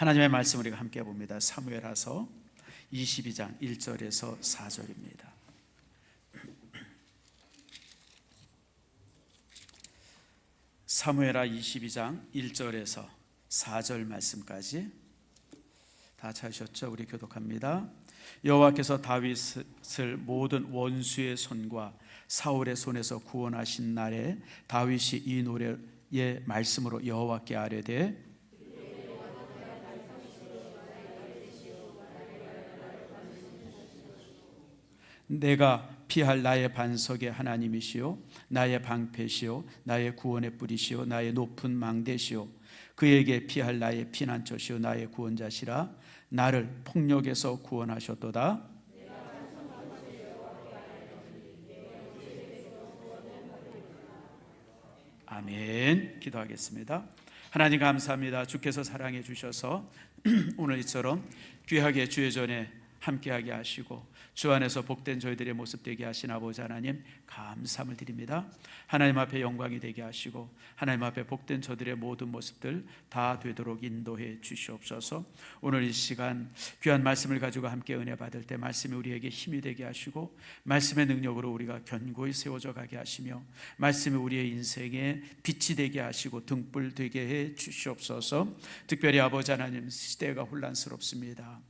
하나님의 말씀 우리가 함께 봅니다. 사무엘하서 22장 1절에서 4절입니다. 사무엘하 22장 1절에서 4절 말씀까지 다 찾으셨죠? 우리 교독합니다. 여호와께서 다윗을 모든 원수의 손과 사울의 손에서 구원하신 날에 다윗이 이 노래의 말씀으로 여호와께 아뢰되 내가 피할 나의 반석의 하나님이시요 나의 방패시요 나의 구원의 뿌리시요 나의 높은 망대시요 그에게 피할 나의 피난처시요 나의 구원자시라 나를 폭력에서 구원하셨도다. 아멘. 기도하겠습니다. 하나님 감사합니다. 주께서 사랑해 주셔서 오늘 이처럼 귀하게 주의 전에 함께하게 하시고 주 안에서 복된 저희들의 모습 되게 하신 아버지 하나님 감사함을 드립니다. 하나님 앞에 영광이 되게 하시고 하나님 앞에 복된 저들의 모든 모습들 다 되도록 인도해 주시옵소서. 오늘 이 시간 귀한 말씀을 가지고 함께 은혜 받을 때 말씀이 우리에게 힘이 되게 하시고 말씀의 능력으로 우리가 견고히 세워져 가게 하시며 말씀이 우리의 인생에 빛이 되게 하시고 등불 되게 해 주시옵소서. 특별히 아버지 하나님 시대가 혼란스럽습니다.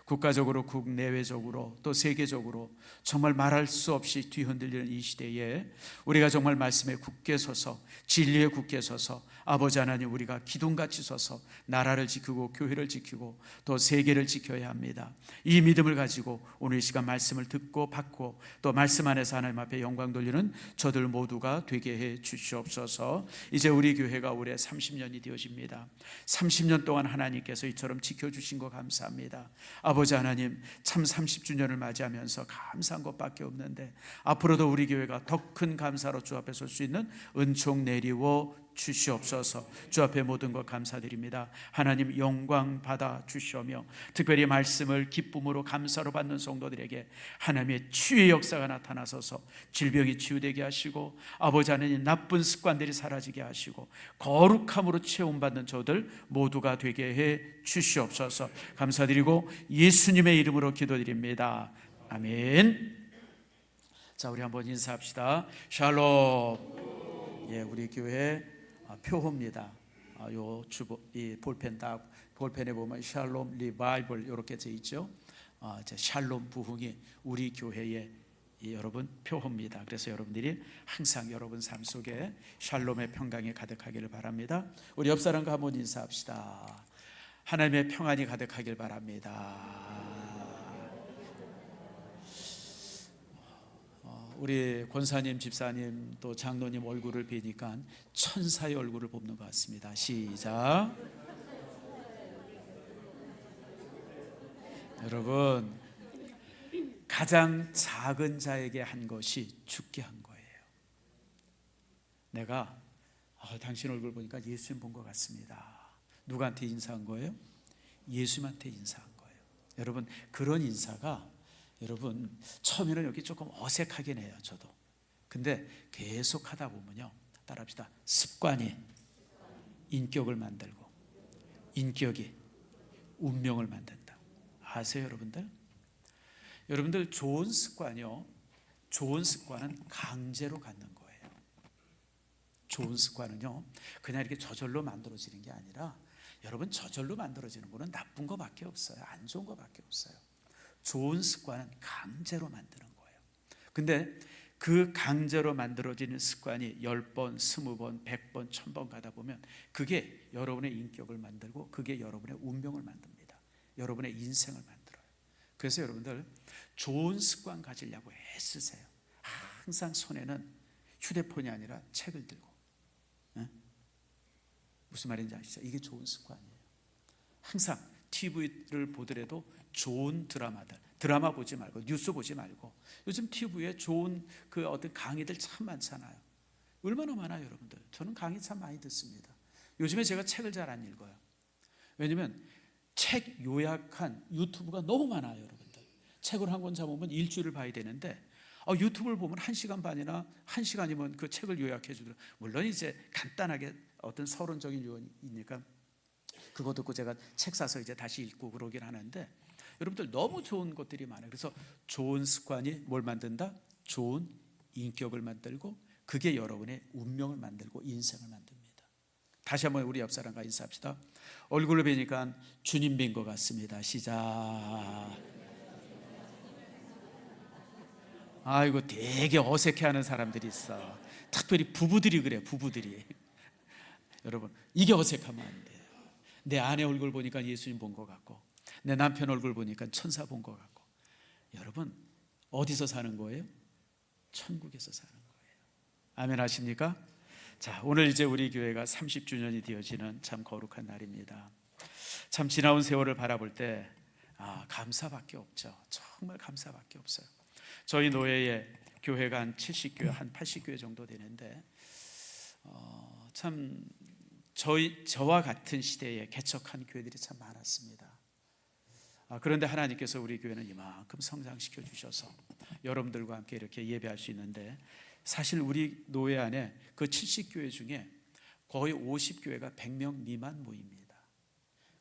국가적으로 국내외적으로 또 세계적으로 정말 말할 수 없이 뒤흔들리는 이 시대에 우리가 정말 말씀에 굳게 서서 진리에 굳게 서서 아버지 하나님 우리가 기둥같이 서서 나라를 지키고 교회를 지키고 또 세계를 지켜야 합니다. 이 믿음을 가지고 오늘 이 시간 말씀을 듣고 받고 또 말씀 안에서 하나님 앞에 영광 돌리는 저들 모두가 되게 해 주시옵소서. 이제 우리 교회가 올해 30년이 되어집니다. 30년 동안 하나님께서 이처럼 지켜주신 거 감사합니다. 아버지 하나님 참 30주년을 맞이하면서 감사한 것밖에 없는데 앞으로도 우리 교회가 더 큰 감사로 주 앞에 설 수 있는 은총 내리워 주시옵소서. 주 앞에 모든 것 감사드립니다. 하나님 영광 받아 주시오며 특별히 말씀을 기쁨으로 감사로 받는 성도들에게 하나님의 치유의 역사가 나타나서서 질병이 치유되게 하시고 아버지 하나님 나쁜 습관들이 사라지게 하시고 거룩함으로 체험받는 저들 모두가 되게 해 주시옵소서. 감사드리고 예수님의 이름으로 기도드립니다. 아멘. 자, 우리 한번 인사합시다. 샬롬. 예, 우리 교회 표호입니다. 이 볼펜에 보면 샬롬 리바이벌 이렇게 돼 있죠. 샬롬 부흥이 우리 교회의 여러분 표호입니다. 그래서 여러분들이 항상 여러분 삶 속에 샬롬의 평강이 가득하기를 바랍니다. 우리 옆 사람과 한번 인사합시다. 하나님의 평안이 가득하길 바랍니다. 우리 권사님, 집사님 또 장로님 얼굴을 뵈니까 천사의 얼굴을 봅는 것 같습니다. 시작. 여러분 가장 작은 자에게 한 것이 죽게 한 거예요. 내가 당신 얼굴 보니까 예수님 본 것 같습니다. 누구한테 인사한 거예요? 예수님한테 인사한 거예요. 여러분 그런 인사가 여러분 처음에는 여기 조금 어색하긴 해요. 저도. 근데 계속 하다 보면요, 따라합시다. 습관이 인격을 만들고 인격이 운명을 만든다. 아세요 여러분들? 여러분들 좋은 습관은 강제로 갖는 거예요. 좋은 습관은요 그냥 이렇게 저절로 만들어지는 게 아니라 여러분 저절로 만들어지는 거는 나쁜 거밖에 없어요. 안 좋은 거밖에 없어요. 좋은 습관은 강제로 만드는 거예요. 근데 그 강제로 만들어지는 습관이 10번, 20번, 100번, 1000번 가다 보면 그게 여러분의 인격을 만들고 그게 여러분의 운명을 만듭니다. 여러분의 인생을 만들어요. 그래서 여러분들 좋은 습관 가지려고 애쓰세요. 항상 손에는 휴대폰이 아니라 책을 들고. 무슨 말인지 아시죠? 이게 좋은 습관이에요. 항상 TV를 보더라도 좋은 드라마 보지 말고 뉴스 보지 말고 요즘 TV에 좋은 그 어떤 강의들 참 많잖아요. 얼마나 많아요 여러분들. 저는 강의 참 많이 듣습니다. 요즘에 제가 책을 잘 안 읽어요. 왜냐면 책 요약한 유튜브가 너무 많아요 여러분들. 책을 한 권 잡으면 일주일을 봐야 되는데 유튜브를 보면 1시간 반이나 1시간이면 그 책을 요약해 주더라고요. 물론 이제 간단하게 어떤 서론적인 요인이니까 그거 듣고 제가 책 사서 이제 다시 읽고 그러긴 하는데, 여러분들 너무 좋은 것들이 많아요. 그래서 좋은 습관이 뭘 만든다? 좋은 인격을 만들고, 그게 여러분의 운명을 만들고 인생을 만듭니다. 다시 한번 우리 옆 사람과 인사합시다. 얼굴을 뵈니까 주님 뵌 것 같습니다. 시작. 아이고, 되게 어색해하는 사람들이 있어. 특별히 부부들이 그래, 부부들이. 여러분, 이게 어색하면 안 돼요. 내 아내 얼굴 보니까 예수님 본 것 같고, 내 남편 얼굴 보니까 천사 본 것 같고. 여러분, 어디서 사는 거예요? 천국에서 사는 거예요. 아멘 하십니까? 자, 오늘 이제 우리 교회가 30주년이 되어지는 참 거룩한 날입니다. 참 지나온 세월을 바라볼 때 감사밖에 없죠. 정말 감사밖에 없어요. 저희 노예의 교회가 한 70교회, 한 80교회 정도 되는데, 참 저와 같은 시대에 개척한 교회들이 참 많았습니다. 그런데 하나님께서 우리 교회는 이만큼 성장시켜 주셔서 여러분들과 함께 이렇게 예배할 수 있는데, 사실 우리 노예 안에 그 70교회 중에 거의 50교회가 100명 미만 모입니다.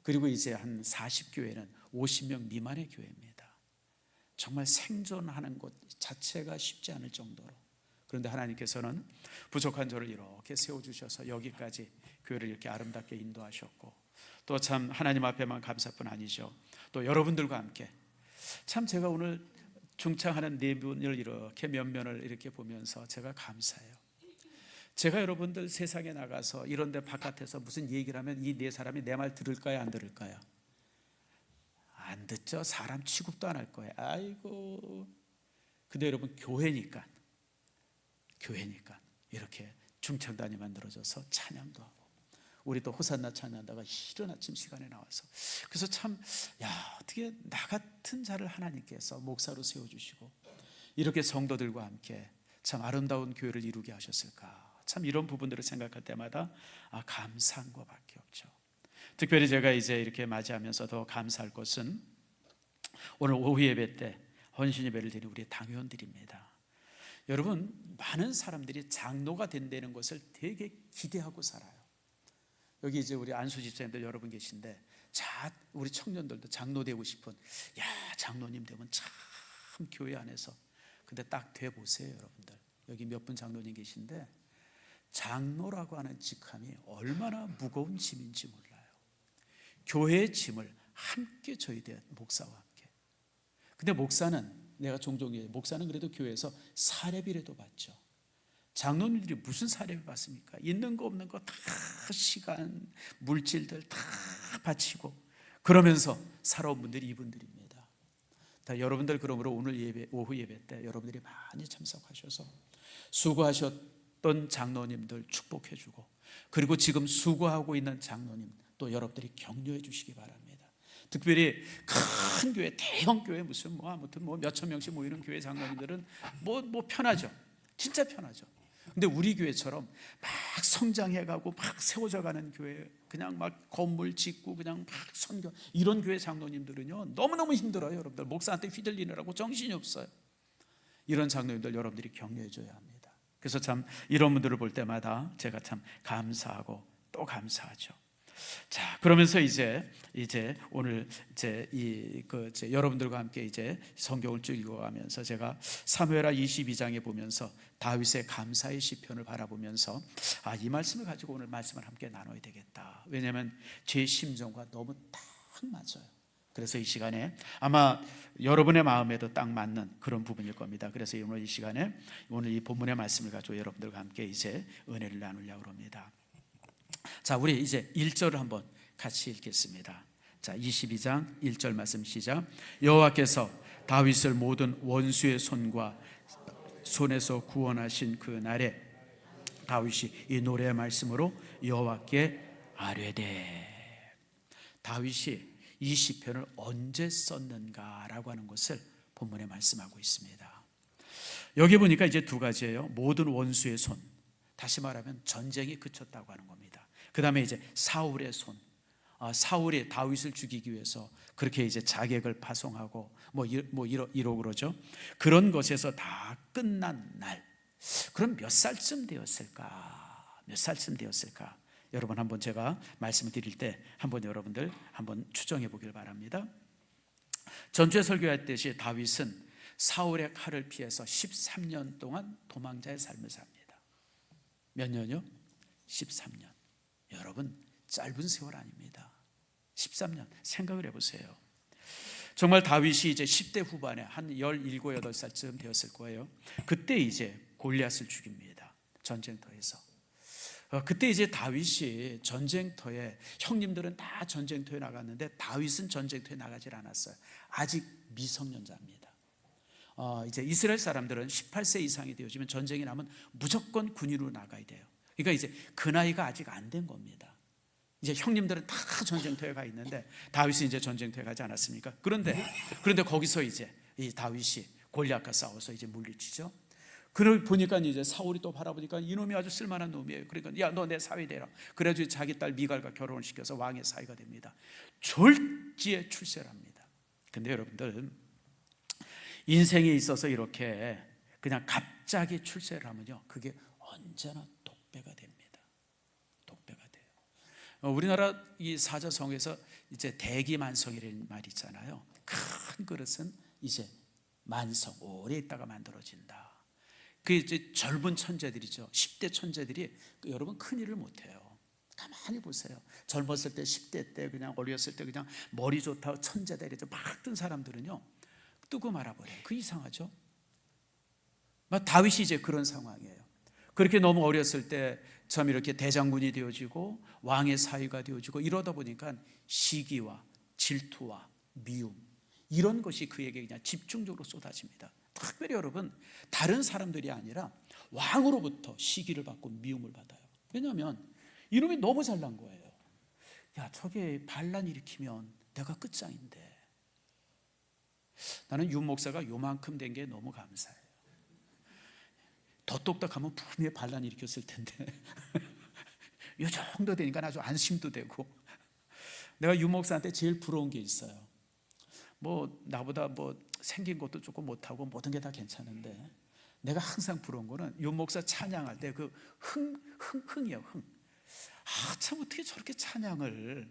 그리고 이제 한 40교회는 50명 미만의 교회입니다. 정말 생존하는 것 자체가 쉽지 않을 정도로. 그런데 하나님께서는 부족한 저를 이렇게 세워주셔서 여기까지 교회를 이렇게 아름답게 인도하셨고, 또 참 하나님 앞에만 감사할 뿐 아니죠. 또 여러분들과 함께 참 제가 오늘 중창하는 네 분을 이렇게 면면을 이렇게 보면서 제가 감사해요. 제가 여러분들 세상에 나가서 이런 데 바깥에서 무슨 얘기를 하면 이 네 사람이 내 말 들을까요, 안 들을까요? 안 듣죠. 사람 취급도 안 할 거예요. 아이고. 근데 여러분, 교회니까 이렇게 중창단이 만들어져서 찬양도 하고, 우리 또 호산나 찬양하다가 이른 아침 시간에 나와서, 그래서 참 어떻게 나 같은 자를 하나님께서 목사로 세워주시고 이렇게 성도들과 함께 참 아름다운 교회를 이루게 하셨을까. 참 이런 부분들을 생각할 때마다 감사한 것밖에 없죠. 특별히 제가 이제 이렇게 맞이하면서 더 감사할 것은 오늘 오후 예배 때 헌신 예배를 드리는 우리 당회원들입니다. 여러분, 많은 사람들이 장로가 된다는 것을 되게 기대하고 살아요. 여기 이제 우리 안수 집사님들 여러분 계신데, 우리 청년들도 장로 되고 싶은, 장로님 되면 참 교회 안에서. 근데 딱 돼 보세요, 여러분들. 여기 몇 분 장로님 계신데, 장로라고 하는 직함이 얼마나 무거운 짐인지 몰라요. 교회의 짐을 함께 져야 돼요, 목사와 함께. 근데 목사는, 내가 종종 얘기해요, 목사는 그래도 교회에서 사례비라도 받죠. 장로님들이 무슨 사례비 받습니까? 있는 거 없는 거 다 시간, 물질들 다 바치고 그러면서 살아온 분들이 이분들입니다. 다 여러분들, 그러므로 오늘 예배, 오후 예배 때 여러분들이 많이 참석하셔서 수고하셨던 장로님들 축복해주고, 그리고 지금 수고하고 있는 장로님 또 여러분들이 격려해 주시기 바랍니다. 특별히 큰 교회, 대형 교회, 무슨 아무튼 몇천 명씩 모이는 교회 장로님들은 편하죠. 진짜 편하죠. 근데 우리 교회처럼 막 성장해가고 막 세워져가는 교회, 그냥 막 건물 짓고 그냥 막 선교, 이런 교회 장로님들은요 너무너무 힘들어요. 여러분들 목사한테 휘둘리느라고 정신이 없어요. 이런 장로님들 여러분들이 격려해줘야 합니다. 그래서 참 이런 분들을 볼 때마다 제가 참 감사하고 또 감사하죠. 자, 그러면서 이제 오늘 여러분들과 함께 이제 성경을 쭉 읽어가면서 제가 사무엘하 22장에 보면서 다윗의 감사의 시편을 바라보면서 이 말씀을 가지고 오늘 말씀을 함께 나눠야 되겠다. 왜냐하면 제 심정과 너무 딱 맞아요. 그래서 이 시간에 아마 여러분의 마음에도 딱 맞는 그런 부분일 겁니다. 그래서 오늘 이 시간에 오늘 이 본문의 말씀을 가지고 여러분들과 함께 이제 은혜를 나누려고 합니다. 자, 우리 이제 1절을 한번 같이 읽겠습니다. 자, 22장 1절 말씀 시작. 여호와께서 다윗을 모든 원수의 손에서 구원하신 그 날에 다윗이 이 노래의 말씀으로 여호와께 아뢰되. 다윗이 이 시편을 언제 썼는가라고 하는 것을 본문에 말씀하고 있습니다. 여기 보니까 이제 두 가지예요. 모든 원수의 손, 다시 말하면 전쟁이 그쳤다고 하는 겁니다. 그 다음에 이제 사울의 손, 사울이 다윗을 죽이기 위해서 그렇게 이제 자객을 파송하고 이러고 그러죠. 그런 것에서 다 끝난 날. 그럼 몇 살쯤 되었을까? 여러분 한번 제가 말씀을 드릴 때 한번 여러분들 한번 추정해 보길 바랍니다. 전주에 설교했듯이 다윗은 사울의 칼을 피해서 13년 동안 도망자의 삶을 삽니다. 몇 년요? 13년. 여러분 짧은 세월 아닙니다. 13년 생각을 해보세요. 정말 다윗이 이제 10대 후반에 한 17, 8살쯤 되었을 거예요. 그때 이제 골리앗을 죽입니다. 전쟁터에서. 그때 이제 다윗이 전쟁터에, 형님들은 다 전쟁터에 나갔는데 다윗은 전쟁터에 나가질 않았어요. 아직 미성년자입니다. 이제 이스라엘 사람들은 18세 이상이 되어지면 전쟁이 나면 무조건 군인으로 나가야 돼요. 그러니까 이제 그 나이가 아직 안 된 겁니다. 이제 형님들은 다 전쟁터에 가 있는데 다윗은 이제 전쟁터에 가지 않았습니까? 그런데 거기서 이제 이 다윗이 골리앗과 싸워서 이제 물리치죠. 그걸 보니까 이제 사울이 또 바라보니까 이놈이 아주 쓸만한 놈이에요. 그러니까 야, 너 내 사위 되라. 그래가지고 자기 딸 미갈과 결혼을 시켜서 왕의 사위가 됩니다. 졸지에 출세를 합니다. 근데 여러분들, 인생에 있어서 이렇게 그냥 갑자기 출세를 하면요, 그게 언제나 독배가 됩니다. 독배가 돼요. 우리나라 이 사자성어에서 이제 대기만성이라는 말이 있잖아요. 큰 그릇은 이제 만성, 오래 있다가 만들어진다. 그 이제 젊은 천재들이죠. 10대 천재들이 여러분 큰 일을 못해요. 가만히 보세요. 젊었을 때, 10대 때, 그냥 어렸을 때 그냥 머리 좋다, 천재다 이래서 막 뜬 사람들은요, 뜨고 말아버려요. 그 이상하죠? 다윗이 이제 그런 상황이에요. 그렇게 너무 어렸을 때 참 이렇게 대장군이 되어지고 왕의 사위가 되어지고 이러다 보니까 시기와 질투와 미움, 이런 것이 그에게 그냥 집중적으로 쏟아집니다. 특별히 여러분, 다른 사람들이 아니라 왕으로부터 시기를 받고 미움을 받아요. 왜냐하면 이놈이 너무 잘난 거예요. 야, 저게 반란 일으키면 내가 끝장인데. 나는 윤 목사가 요만큼 된 게 너무 감사해요. 더 똑딱하면 분명히 반란 일으켰을 텐데 이 정도 되니까 아주 안심도 되고. 내가 윤 목사한테 제일 부러운 게 있어요. 뭐 나보다 뭐 생긴 것도 조금 못하고 모든 게 다 괜찮은데 내가 항상 부러운 거는 윤 목사 찬양할 때 그 흥이에요. 흥. 참 어떻게 저렇게 찬양을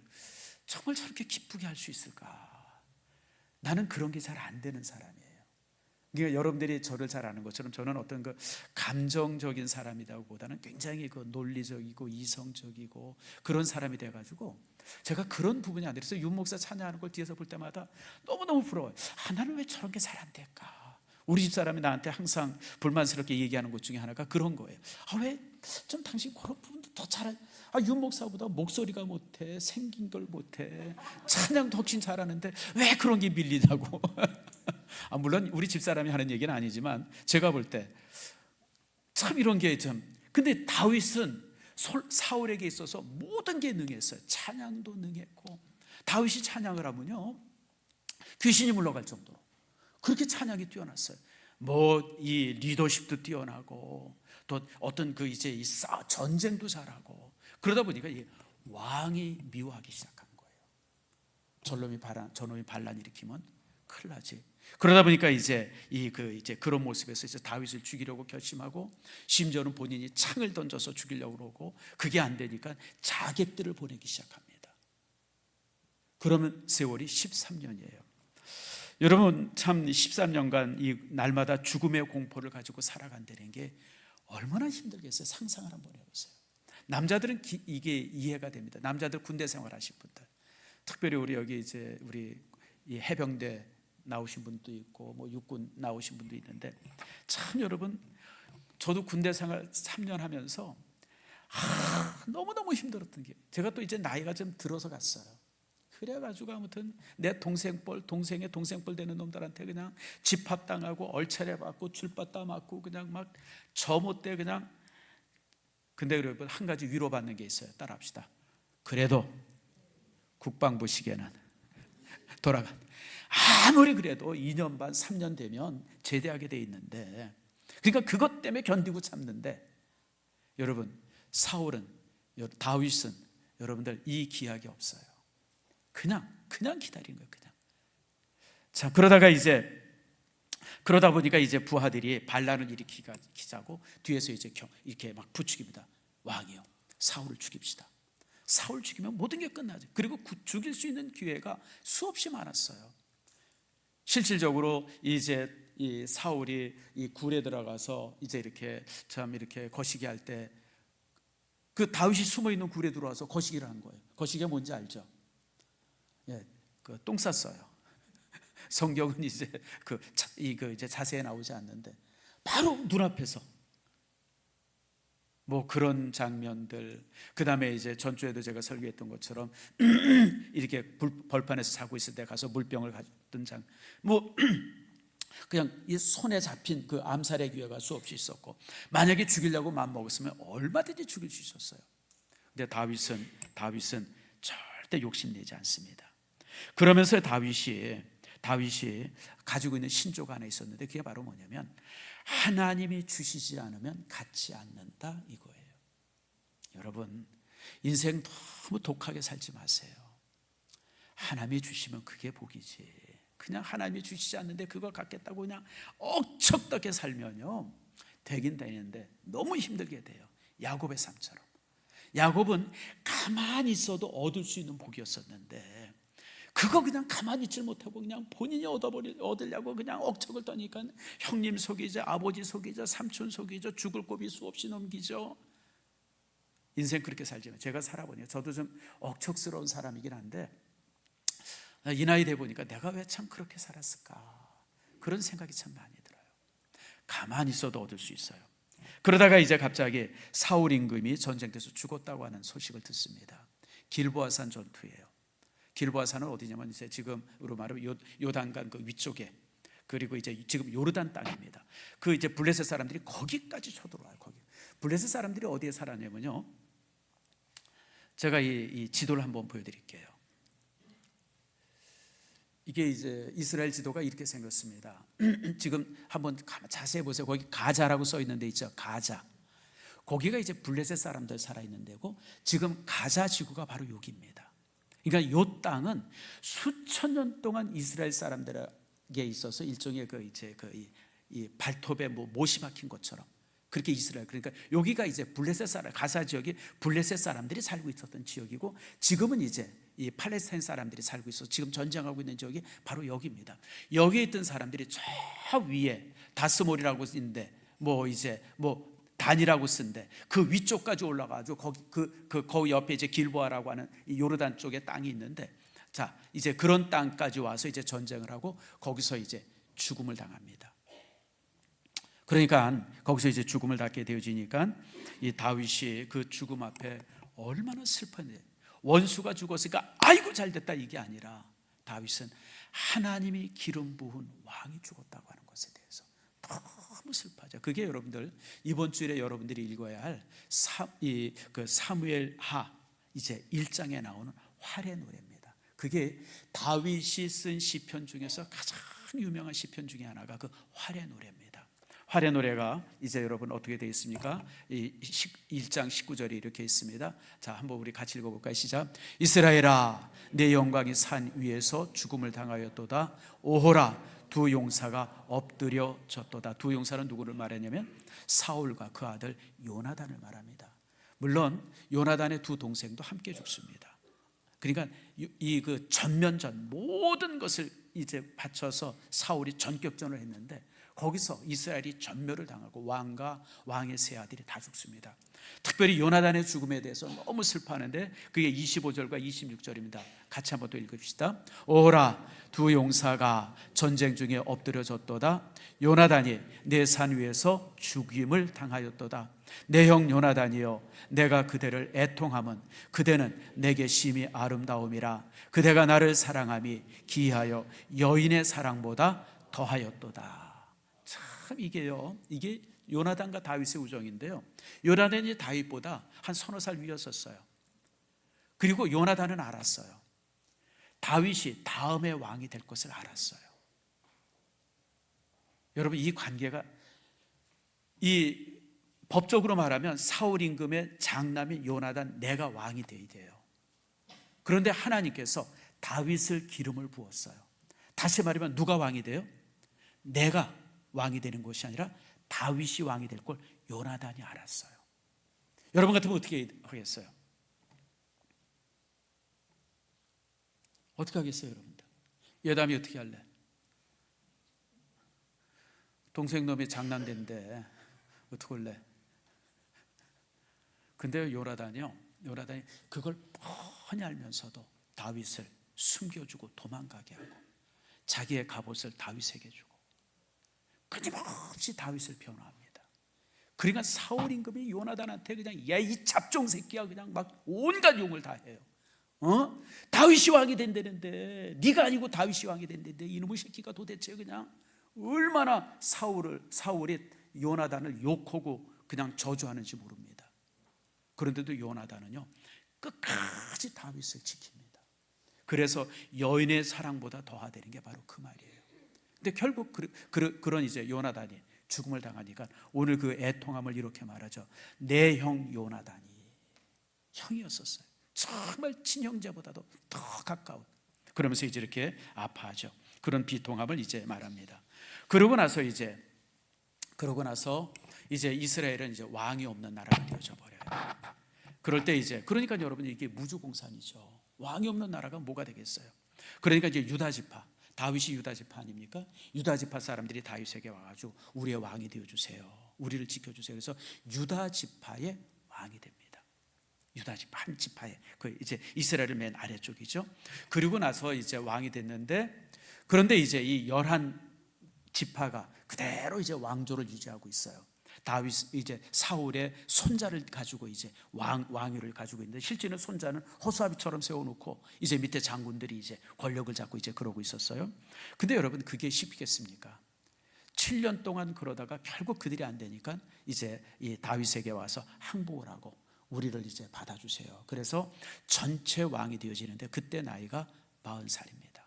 정말 저렇게 기쁘게 할 수 있을까. 나는 그런 게 잘 안 되는 사람이에요. 그러니까 여러분들이 저를 잘 아는 것처럼 저는 어떤 그 감정적인 사람이라고 보다는 굉장히 그 논리적이고 이성적이고 그런 사람이 돼가지고 제가 그런 부분이 안 돼서 윤 목사 찬양하는 걸 뒤에서 볼 때마다 너무너무 부러워요. 나는 왜 저런 게 잘 안 될까. 우리 집 사람이 나한테 항상 불만스럽게 얘기하는 것 중에 하나가 그런 거예요. 왜 좀 당신 그런 부분도 더 잘해. 윤 목사보다 목소리가 못해, 생긴 걸 못해, 찬양도 훨씬 잘하는데 왜 그런 게 밀리냐고. 물론 우리 집사람이 하는 얘기는 아니지만 제가 볼 때 참 이런 게 좀. 근데 다윗은 사울에게 있어서 모든 게 능했어요. 찬양도 능했고, 다윗이 찬양을 하면요 귀신이 물러갈 정도로 그렇게 찬양이 뛰어났어요. 뭐 이 리더십도 뛰어나고 또 어떤 그 이제 이 전쟁도 잘하고 그러다 보니까 이 왕이 미워하기 시작한 거예요. 저놈이 반란 일으키면 큰일 나지. 그러다 보니까 이제 그런 모습에서 이제 다윗을 죽이려고 결심하고, 심지어는 본인이 창을 던져서 죽이려고 그러고, 그게 안 되니까 자객들을 보내기 시작합니다. 그러면 세월이 13년이에요. 여러분, 참 13년간 이 날마다 죽음의 공포를 가지고 살아간다는 게 얼마나 힘들겠어요. 상상을 한번 해보세요. 남자들은 이게 이해가 됩니다. 남자들 군대 생활하신 분들, 특별히 우리 여기 이제 우리 이 해병대 나오신 분도 있고 뭐 육군 나오신 분도 있는데, 참 여러분, 저도 군대 생활 3년 하면서 너무너무 힘들었던 게, 제가 또 이제 나이가 좀 들어서 갔어요. 그래가지고 아무튼 내 동생의 동생뻘 되는 놈들한테 그냥 집합당하고 얼차려 받고 줄바따 맞고 그냥 막 저 못돼 그냥. 근데 여러분, 한 가지 위로받는 게 있어요. 따라합시다. 그래도 국방부 시계는 돌아간. 아무리 그래도 2년 반 3년 되면 제대하게 돼 있는데, 그러니까 그것 때문에 견디고 참는데, 여러분, 다윗은 여러분들 이 기약이 없어요. 그냥 기다린 거예요. 그냥. 자, 그러다 보니까 이제 부하들이 반란을 일으키자고 뒤에서 이제 이렇게 막 부추깁니다. 왕이요, 사울을 죽입시다. 사울 죽이면 모든 게 끝나죠. 그리고 죽일 수 있는 기회가 수없이 많았어요. 실질적으로 이제 이 사울이 이 굴에 들어가서 이제 이렇게 참 이렇게 거시기 할 때 그 다윗이 숨어 있는 굴에 들어와서 거시기를 한 거예요. 거시기가 뭔지 알죠? 예, 그 똥 쌌어요. 성경은 이제 이제 자세히 나오지 않는데 바로 눈앞에서 뭐 그런 장면들, 그 다음에 이제 전주에도 제가 설교했던 것처럼 이렇게 벌판에서 자고 있을 때 가서 물병을 가졌던 뭐 그냥 이 손에 잡힌 그 암살의 기회가 수없이 있었고, 만약에 죽이려고 마음먹었으면 얼마든지 죽일 수 있었어요. 근데 다윗은 절대 욕심내지 않습니다. 그러면서 다윗이 가지고 있는 신조가 하나 있었는데, 그게 바로 뭐냐면 하나님이 주시지 않으면 갖지 않는다 이거예요. 여러분, 인생 너무 독하게 살지 마세요. 하나님이 주시면 그게 복이지, 그냥 하나님이 주시지 않는데 그걸 갖겠다고 그냥 억척되게 살면요, 되긴 되는데 너무 힘들게 돼요. 야곱의 삶처럼. 야곱은 가만히 있어도 얻을 수 있는 복이었었는데 그거 그냥 가만히 있질 못하고 그냥 본인이 얻으려고 그냥 억척을 떠니까 형님 속이죠, 아버지 속이죠, 삼촌 속이죠, 죽을 고비 수없이 넘기죠. 인생 그렇게 살지만 제가 살아보니까 저도 좀 억척스러운 사람이긴 한데, 이 나이 돼 보니까 내가 왜 참 그렇게 살았을까, 그런 생각이 참 많이 들어요. 가만히 있어도 얻을 수 있어요. 그러다가 이제 갑자기 사울 임금이 전쟁터에서 죽었다고 하는 소식을 듣습니다. 길보아산 전투예요. 길보아산은 어디냐면 이제 지금으로 말하면 요단강 그 위쪽에, 그리고 이제 지금 요르단 땅입니다. 그 이제 블레셋 사람들이 거기까지 쳐들어와요. 거기 블레셋 사람들이 어디에 살았냐면요, 제가 이 지도를 한번 보여드릴게요. 이게 이제 이스라엘 지도가 이렇게 생겼습니다. 지금 한번 자세히 보세요. 거기 가자라고 써 있는 데 있죠. 가자. 거기가 이제 블레셋 사람들 살아 있는 데고, 지금 가자 지구가 바로 여기입니다. 그러니까 이 땅은 수천 년 동안 이스라엘 사람들에게 있어서 일종의 이 발톱에 못이 박힌 것처럼 그렇게 이스라엘, 그러니까 여기가 이제 블레셋 사람, 가사 지역이 블레셋 사람들이 살고 있었던 지역이고, 지금은 이제 이 팔레스타인 사람들이 살고 있어서 지금 전쟁하고 있는 지역이 바로 여기입니다. 여기에 있던 사람들이 저 위에 다스몰이라고 있는데, 뭐 이제 뭐 단이라고 쓴데 그 위쪽까지 올라가지고 거기 옆에 이제 길보아라고 하는 이 요르단 쪽에 땅이 있는데, 자 이제 그런 땅까지 와서 이제 전쟁을 하고 거기서 이제 죽음을 당합니다. 그러니까 거기서 이제 죽음을 당하게 되어지니까 이 다윗이 그 죽음 앞에 얼마나 슬펐는지, 원수가 죽었으니까 아이고 잘됐다 이게 아니라, 다윗은 하나님이 기름 부은 왕이 죽었다고 하는 것에 대해서 너무 슬퍼하죠. 그게 여러분들 이번 주일에 여러분들이 읽어야 할 사무엘하 이제 1장에 나오는 활의 노래입니다. 그게 다윗이 쓴 시편 중에서 가장 유명한 시편 중에 하나가 그 활의 노래입니다. 활의 노래가 이제 여러분 어떻게 되어 있습니까? 1장 19절이 이렇게 있습니다. 자, 한번 우리 같이 읽어볼까요? 시작. 이스라엘아, 내 영광이 산 위에서 죽음을 당하였도다. 오호라, 두 용사가 엎드려졌도다. 두 용사는 누구를 말하냐면 사울과 그 아들 요나단을 말합니다. 물론 요나단의 두 동생도 함께 죽습니다. 그러니까 이 그 전면전 모든 것을 이제 바쳐서 사울이 전격전을 했는데, 거기서 이스라엘이 전멸을 당하고 왕과 왕의 세 아들이 다 죽습니다. 특별히 요나단의 죽음에 대해서 너무 슬퍼하는데 그게 25절과 26절입니다. 같이 한번 또 읽읍시다. 오라, 두 용사가 전쟁 중에 엎드려졌도다. 요나단이 내 산 위에서 죽임을 당하였도다. 내 형 요나단이여, 내가 그대를 애통함은 그대는 내게 심히 아름다움이라. 그대가 나를 사랑함이 기하여 여인의 사랑보다 더하였도다. 참 이게 요나단과 다윗의 우정인데요, 요나단이 다윗보다 한 서너 살 위였었어요. 그리고 요나단은 알았어요. 다윗이 다음의 왕이 될 것을 알았어요. 여러분, 이 관계가 이 법적으로 말하면 사울 임금의 장남인 요나단, 내가 왕이 되어야 돼요. 그런데 하나님께서 다윗을 기름을 부었어요. 다시 말하면 누가 왕이 돼요? 내가 왕이 되는 것이 아니라 다윗이 왕이 될 걸 요나단이 알았어요. 여러분 같으면 어떻게 하겠어요? 어떻게 하겠어요, 여러분들? 여담이 어떻게 할래? 동생 놈이 장난된데 어떻게 할래? 근데 요나단이 그걸 뻔히 알면서도 다윗을 숨겨주고 도망가게 하고 자기의 갑옷을 다윗에게 주고 끊임없이 다윗을 변호합니다. 그러니까 사울 임금이 요나단한테 그냥 야, 이 잡종 새끼야, 그냥 막 온갖 용을 다 해요. 다윗이 왕이 된다는데, 네가 아니고 다윗이 왕이 된다는데 이놈의 새끼가 도대체 그냥 얼마나 사울이 요나단을 욕하고 그냥 저주하는지 모릅니다. 그런데도 요나단은요 끝까지 다윗을 지킵니다. 그래서 여인의 사랑보다 더하다는 게 바로 그 말이에요. 근데 결국 그런 이제 요나단이 죽음을 당하니까 오늘 그 애통함을 이렇게 말하죠. 내 형 요나단이, 형이었었어요. 정말 친형제보다도 더 가까운. 그러면서 이제 이렇게 아파하죠. 그런 비통함을 이제 말합니다. 그러고 나서 이제 이스라엘은 이제 왕이 없는 나라가 되어져 버려요. 그럴 때 이제 그러니까 여러분 이게 무주공산이죠. 왕이 없는 나라가 뭐가 되겠어요? 그러니까 이제 유다 지파, 다윗이 유다 지파 아닙니까? 유다 지파 사람들이 다윗에게 와가지고 우리의 왕이 되어 주세요. 우리를 지켜주세요. 그래서 유다 지파의 왕이 됩니다. 유다 지파 한 지파에, 그 이제 이스라엘 맨 아래쪽이죠. 그리고 나서 이제 왕이 됐는데, 그런데 이제 이 11지파가 그대로 이제 왕조를 유지하고 있어요. 다윗 이제 사울의 손자를 가지고 이제 왕위를 가지고 있는데, 실제는 손자는 호수아비처럼 세워놓고 이제 밑에 장군들이 이제 권력을 잡고 이제 그러고 있었어요. 근데 여러분 그게 쉽겠습니까? 7년 동안 그러다가 결국 그들이 안 되니까 이제 이 다윗에게 와서 항복을 하고 우리를 이제 받아주세요. 그래서 전체 왕이 되어지는데 그때 나이가 40살입니다.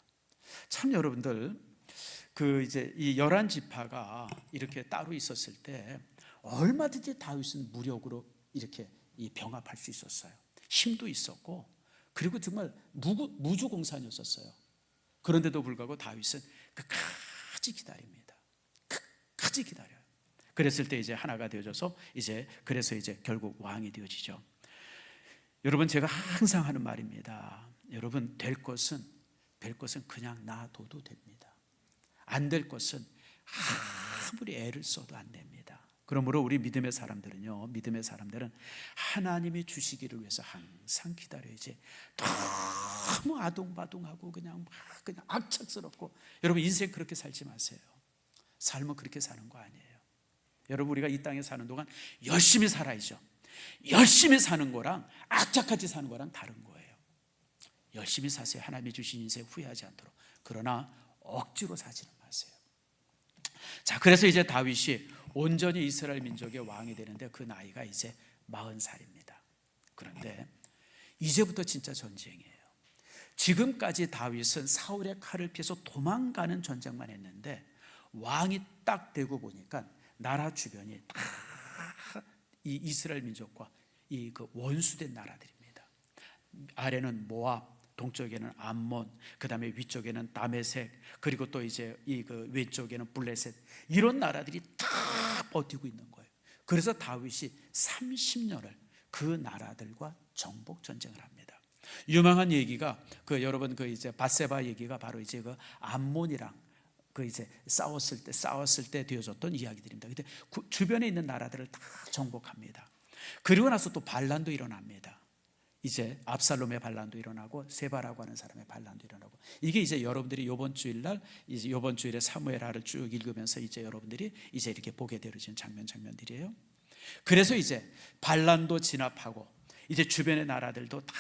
참 여러분들 그 이제 이 11지파가 이렇게 따로 있었을 때 얼마든지 다윗은 무력으로 이렇게 이 병합할 수 있었어요. 힘도 있었고, 그리고 정말 무주공산이었어요. 그런데도 불구하고 다윗은 끝까지 기다립니다. 끝까지 기다려요. 그랬을 때 이제 하나가 되어져서 그래서 이제 결국 왕이 되어지죠. 여러분 제가 항상 하는 말입니다. 여러분 될 것은 그냥 놔둬도 됩니다. 안 될 것은 아무리 애를 써도 안 됩니다. 그러므로 우리 믿음의 사람들은 하나님이 주시기를 위해서 항상 기다려야지. 너무 아동바동하고 그냥 악착스럽고, 여러분 인생 그렇게 살지 마세요. 삶은 그렇게 사는 거 아니에요. 여러분 우리가 이 땅에 사는 동안 열심히 살아야죠. 열심히 사는 거랑 악착같이 사는 거랑 다른 거예요. 열심히 사세요. 하나님이 주신 인생 후회하지 않도록. 그러나 억지로 사지는 마세요. 자, 그래서 이제 다윗이 온전히 이스라엘 민족의 왕이 되는데 그 나이가 이제 40살입니다. 그런데 이제부터 진짜 전쟁이에요. 지금까지 다윗은 사울의 칼을 피해서 도망가는 전쟁만 했는데, 왕이 딱 되고 보니까 나라 주변이 다 이 이스라엘 민족과 이 그 원수된 나라들입니다. 아래는 모압, 동쪽에는 암몬, 그 다음에 위쪽에는 다메섹, 그리고 또 이제 이 그 왼쪽에는 블레셋, 이런 나라들이 다 버티고 있는 거예요. 그래서 다윗이 30년을 그 나라들과 정복 전쟁을 합니다. 유명한 얘기가 여러분 이제 밧세바 얘기가 바로 이제 그 암몬이랑 이제 싸웠을 때 되어졌던 이야기들입니다. 근데 주변에 있는 나라들을 다 정복합니다. 그리고 나서 또 반란도 일어납니다. 이제 압살롬의 반란도 일어나고 세바라고 하는 사람의 반란도 일어나고, 이게 이제 여러분들이 이번 주일에 사무엘하를 쭉 읽으면서 이제 여러분들이 이제 이렇게 보게 되어진 장면들이에요. 그래서 이제 반란도 진압하고 이제 주변의 나라들도 다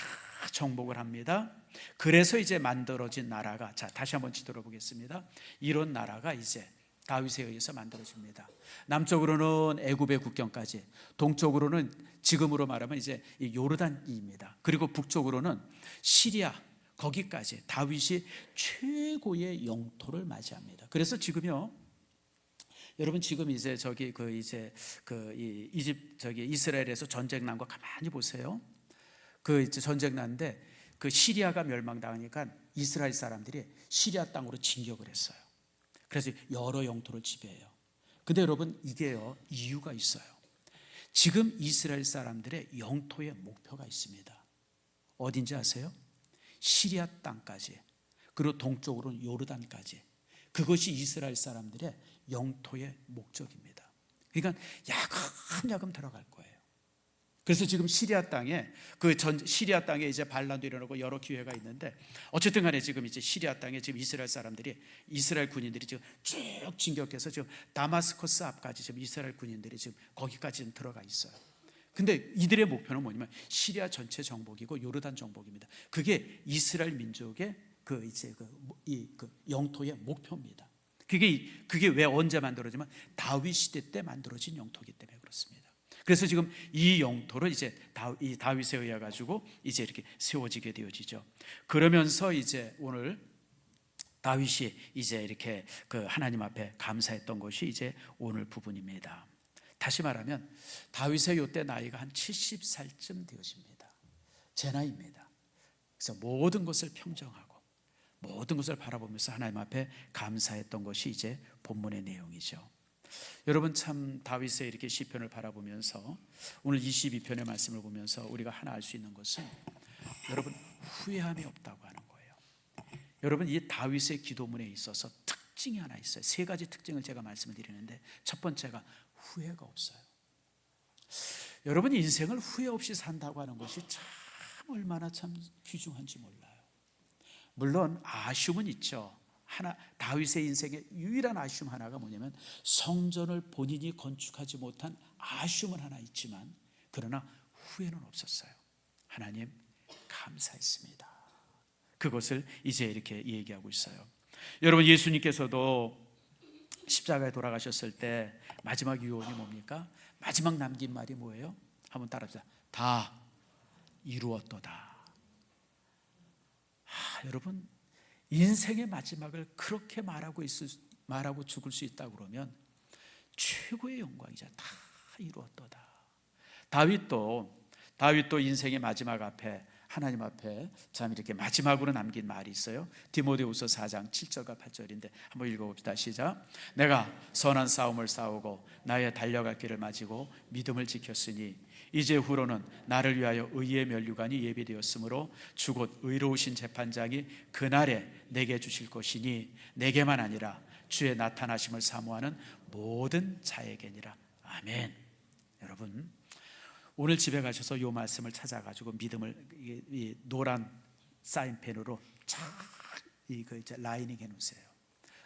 정복을 합니다. 그래서 이제 만들어진 나라가, 자 다시 한번 지도를 보겠습니다. 이런 나라가 이제 다윗에 의해서 만들어집니다. 남쪽으로는 애굽의 국경까지, 동쪽으로는 지금으로 말하면 이제 요르단입니다. 그리고 북쪽으로는 시리아, 거기까지 다윗이 최고의 영토를 맞이합니다. 그래서 지금요, 여러분 지금 이제 이스라엘에서 전쟁 난 거 가만히 보세요. 이제 전쟁 났는데 시리아가 멸망당하니까 이스라엘 사람들이 시리아 땅으로 진격을 했어요. 그래서 여러 영토를 지배해요. 근데 여러분 이게요, 이유가 있어요. 지금 이스라엘 사람들의 영토의 목표가 있습니다. 어딘지 아세요? 시리아 땅까지 그리고 동쪽으로는 요르단까지. 그것이 이스라엘 사람들의 영토의 목적입니다. 그러니까 야금야금 들어갈 거예요. 그래서 지금 시리아 땅에 시리아 땅에 이제 반란도 일어나고 여러 기회가 있는데, 어쨌든 간에 지금 이제 시리아 땅에 지금 이스라엘 군인들이 지금 쭉 진격해서 지금 다마스커스 앞까지 지금 이스라엘 군인들이 지금 거기까지 지금 들어가 있어요. 근데 이들의 목표는 뭐냐면 시리아 전체 정복이고 요르단 정복입니다. 그게 이스라엘 민족의 그 영토의 목표입니다. 그게 왜 언제 만들어지면 다윗 시대 때 만들어진 영토이기 때문에 그렇습니다. 그래서 지금 이 영토를 이제 이 다윗에 의해 가지고 이제 이렇게 세워지게 되어지죠. 그러면서 이제 오늘 다윗이 이제 이렇게 그 하나님 앞에 감사했던 것이 이제 오늘 부분입니다. 다시 말하면 다윗의 요때 나이가 한 70살쯤 되어집니다. 제 나이입니다. 그래서 모든 것을 평정하고 모든 것을 바라보면서 하나님 앞에 감사했던 것이 이제 본문의 내용이죠. 여러분, 참 다윗의 이렇게 시편을 바라보면서 오늘 22편의 말씀을 보면서 우리가 하나 알 수 있는 것은, 여러분, 후회함이 없다고 하는 거예요. 여러분, 이 다윗의 기도문에 있어서 특징이 하나 있어요. 세 가지 특징을 제가 말씀을 드리는데, 첫 번째가 후회가 없어요. 여러분, 인생을 후회 없이 산다고 하는 것이 참 얼마나 참 귀중한지 몰라요. 물론 아쉬움은 있죠. 다윗의 인생의 유일한 아쉬움 하나가 뭐냐면 성전을 본인이 건축하지 못한 아쉬움은 하나 있지만, 그러나 후회는 없었어요. 하나님 감사했습니다. 그것을 이제 이렇게 얘기하고 있어요. 여러분, 예수님께서도 십자가에 돌아가셨을 때 마지막 유언이 뭡니까? 마지막 남긴 말이 뭐예요? 한번 따라합시다. 다 이루었도다. 여러분, 인생의 마지막을 그렇게 말하고 죽을 수 있다 그러면 최고의 영광이죠. 다 이루었도다. 다윗도 인생의 마지막 앞에 하나님 앞에 참 이렇게 마지막으로 남긴 말이 있어요. 디모데후서 4장 7절과 8절인데 한번 읽어봅시다. 시작. 내가 선한 싸움을 싸우고 나의 달려갈 길을 마치고 믿음을 지켰으니 이제 후로는 나를 위하여 의의 면류관이 예비되었으므로 주 곧 의로우신 재판장이 그날에 내게 주실 것이니 내게만 아니라 주의 나타나심을 사모하는 모든 자에게니라. 아멘. 여러분, 오늘 집에 가셔서 이 말씀을 찾아가지고 믿음을 이 노란 사인펜으로 이제 라이닝 해놓으세요.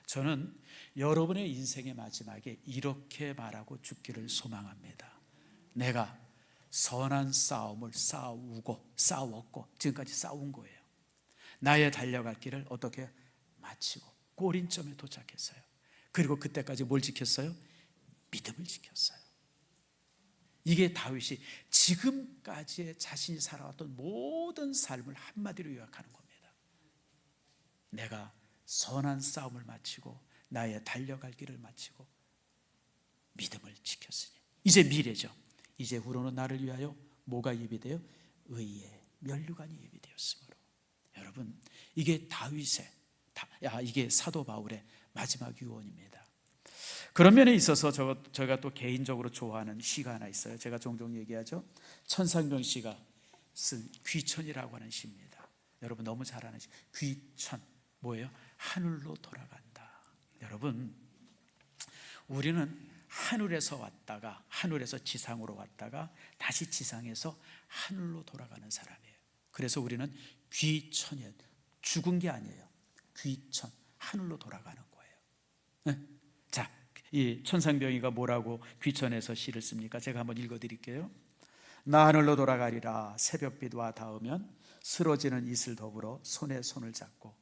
저는 여러분의 인생의 마지막에 이렇게 말하고 죽기를 소망합니다. 내가 선한 싸움을 싸웠고 지금까지 싸운 거예요. 나의 달려갈 길을 어떻게 마치고 꼬린점에 도착했어요. 그리고 그때까지 뭘 지켰어요? 믿음을 지켰어요. 이게 다윗이 지금까지의 자신이 살아왔던 모든 삶을 한마디로 요약하는 겁니다. 내가 선한 싸움을 마치고 나의 달려갈 길을 마치고 믿음을 지켰으니 이제 미래죠. 이제 후로는 나를 위하여 뭐가 예비되어? 의의 면류관이 예비되었으므로. 여러분, 이게 이게 사도 바울의 마지막 유언입니다. 그런 면에 있어서 제가 또 개인적으로 좋아하는 시가 하나 있어요. 제가 종종 얘기하죠. 천상병 씨가 쓴 귀천이라고 하는 시입니다. 여러분 너무 잘 아는 시. 귀천 뭐예요? 하늘로 돌아간다. 여러분, 우리는 하늘에서 지상으로 왔다가 다시 지상에서 하늘로 돌아가는 사람이에요. 그래서 우리는 귀천이에요. 죽은 게 아니에요. 귀천, 하늘로 돌아가는 거예요. 네? 자, 이 천상병이가 뭐라고 귀천에서 시를 씁니까? 제가 한번 읽어드릴게요. 나 하늘로 돌아가리라. 새벽빛와 닿으면 쓰러지는 이슬 더불어 손에 손을 잡고